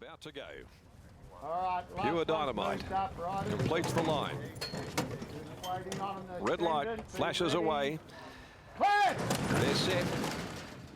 About to go. All right, Pure Dynamite completes the line. Red light flashes away. They're set.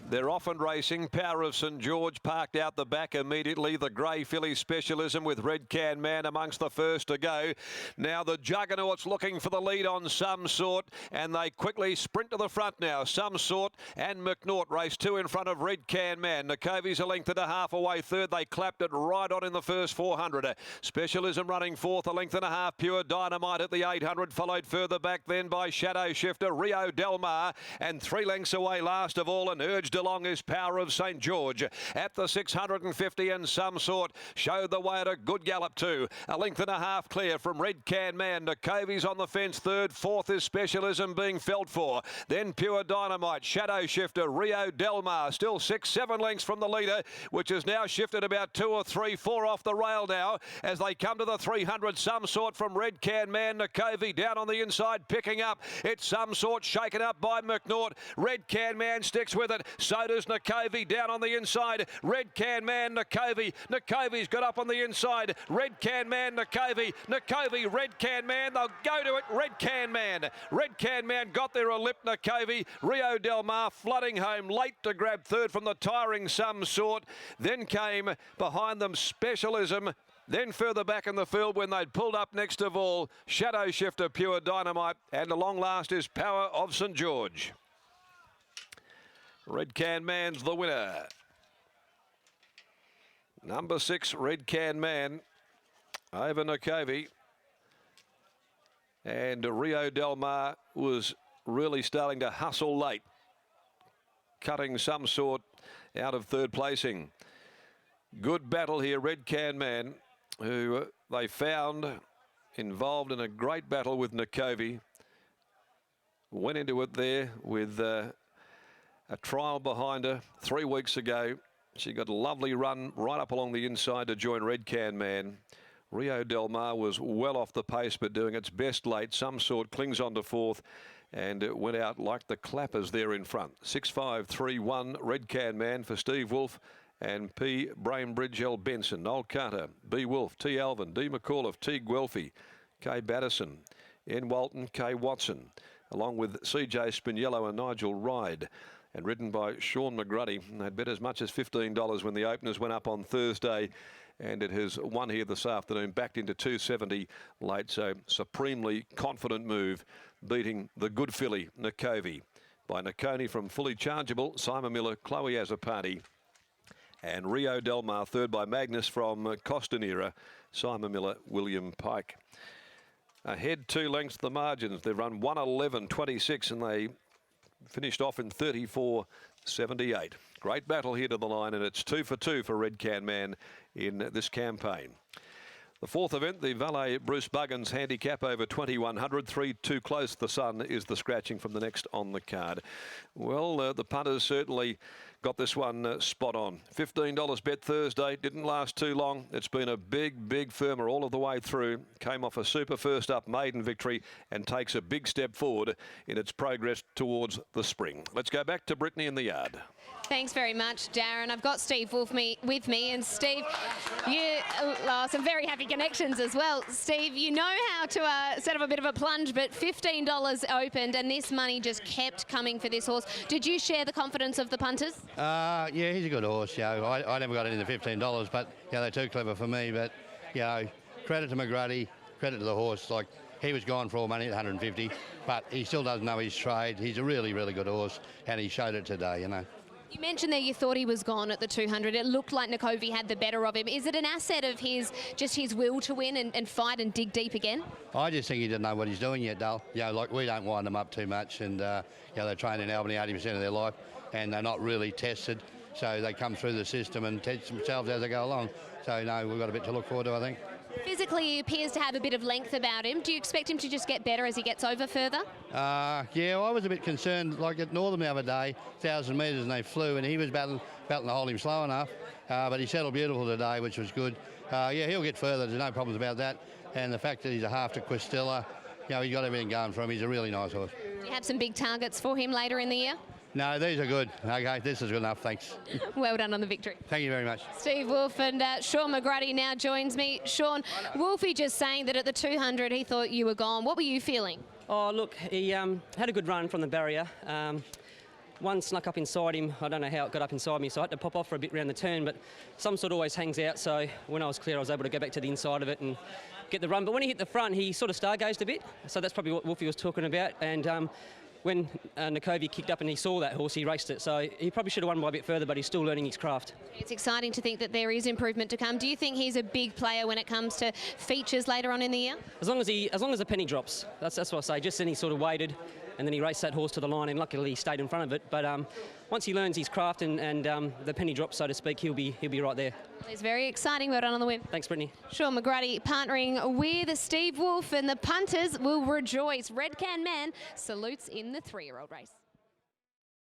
They're off and racing. Power of St George parked out the back immediately. The grey filly Specialism with Red Can Man amongst the first to go. Now the Juggernauts looking for the lead on Some Sort, and they quickly sprint to the front now. Some Sort and McNaught race two in front of Red Can Man. Nakovi's a length and a half away third. They clapped it right on in the first 400. Specialism running fourth, a length and a half. Pure Dynamite at the 800, followed further back then by Shadow Shifter, Rio Del Mar, and 3 lengths away last of all and urged along is Power of St George at the 650, and Some Sort showed the way at a good gallop too. A length and a half clear from Red Can Man. Nakovi's on the fence third. Fourth is Specialism being felt for. Then Pure Dynamite, Shadow Shifter, Rio Del Mar, still 6-7 lengths from the leader, which has now shifted about 2 or 3, 4 off the rail now as they come to the 300. Some Sort from Red Can Man. Nakovi down on the inside picking up. It's Some Sort shaken up by McNaught. Red Can Man sticks with it. So does Nakovi down on the inside. Red Can Man, Nakovi. Nakovi's got up on the inside. Red Can Man, Nakovi. Nakovi, Red Can Man. They'll go to it. Red Can Man. Red Can Man got there a lip. Nakovi. Rio Del Mar flooding home late to grab third from the tiring Some Sort. Then came behind them Specialism. Then further back in the field when they'd pulled up next of all, Shadow Shifter, Pure Dynamite, and along last is Power of St George. Red Can Man's the winner. Number 6, Red Can Man over Nakovi. And Rio Del Mar was really starting to hustle late, cutting Some Sort out of third placing. Good battle here, Red Can Man, who they found involved in a great battle with Nakovi. Went into it there with a trial behind her 3 weeks ago. She got a lovely run right up along the inside to join Red Can Man. Rio Del Mar was well off the pace but doing its best late. Some Sort clings on to fourth and it went out like the clappers there in front. 6-5-3-1 Red Can Man for Steve Wolf and P. Brainbridge L. Benson. Noel Carter, B. Wolf, T. Alvin, D. McAuliffe, T. Guelphy, K. Battison, N. Walton, K. Watson, along with C.J. Spiniello and Nigel Ride, and ridden by Sean McGruddy. They'd bet as much as $15 when the openers went up on Thursday, and it has won here this afternoon, backed into 270 late. So supremely confident move, beating the good filly Nakovi by Nakoni from Fully Chargeable, Simon Miller, Chloe Azapati, and Rio Del Mar third by Magnus from Costanera, Simon Miller, William Pike. Ahead 2 lengths the margins. They've run 1:11.26 and they finished off in 34.78. Great battle here to the line, and it's 2 for 2 for Red Can Man in this campaign. The fourth event, the Valet Bruce Buggins handicap over 2100. 3 too close. The sun is the scratching from the next on the card. Well, the punters certainly got this one spot on. $15 bet Thursday. Didn't last too long. It's been a big firmer all of the way through. Came off a super first up maiden victory and takes a big step forward in its progress towards the spring. Let's go back to Brittany in the yard. Thanks very much, Darren. I've got Steve with me. And Steve, you some very happy connections as well. Steve, you know how to set up a bit of a plunge, but $15 opened and this money just kept coming for this horse. Did you share the confidence of the punters? Yeah, he's a good horse. You know, I never got into $15, but yeah, they're too clever for me. But you know, credit to McGruddy, credit to the horse. Like, he was gone for all money at 150, but he still doesn't know his trade. He's a really good horse, and he showed it today. You know. You mentioned there you thought he was gone at the 200. It looked like Nakovi had the better of him. Is it an asset of his, just his will to win and fight and dig deep again? I just think he didn't know what he's doing yet, Dale. You know, like, we don't wind them up too much, and you know, they train in Albany 80% of their life, and they're not really tested, so they come through the system and test themselves as they go along. So no, we've got a bit to look forward to, I think. Physically, he appears to have a bit of length about him. Do you expect him to just get better as he gets over further? Yeah, I was a bit concerned, like at Northern the other day, 1,000 metres and they flew, and he was battling to hold him slow enough, but he settled beautiful today, which was good. Yeah, he'll get further, there's no problems about that, and the fact that he's a half to Quistilla, you know, he's got everything going for him. He's a really nice horse. Do you have some big targets for him later in the year? No, these are good. Okay, this is good enough, thanks. Well done on the victory. Thank you very much. Steve Wolf and Sean McGrady now joins me. Sean, Wolfie just saying that at the 200 he thought you were gone. What were you feeling? Oh, look, he had a good run from the barrier. One snuck up inside him. I don't know how it got up inside me, so I had to pop off for a bit round the turn, but some sort always hangs out, so when I was clear, I was able to go back to the inside of it and get the run. But when he hit the front, he sort of stargazed a bit, so that's probably what Wolfie was talking about. And when Nakovi kicked up and he saw that horse, he raced it. So he probably should have won by a bit further, but he's still learning his craft. It's exciting to think that there is improvement to come. Do you think he's a big player when it comes to features later on in the year? As long as the penny drops, that's what I say. Just then he sort of waited, and then he raced that horse to the line, and luckily he stayed in front of it. But once he learns his craft and the penny drops, so to speak, he'll be right there. It's very exciting. Well done on the win. Thanks, Brittany. Sean McGrady partnering with Steve Wolf, and the punters will rejoice. Red Can Man salutes in the 3-year-old race.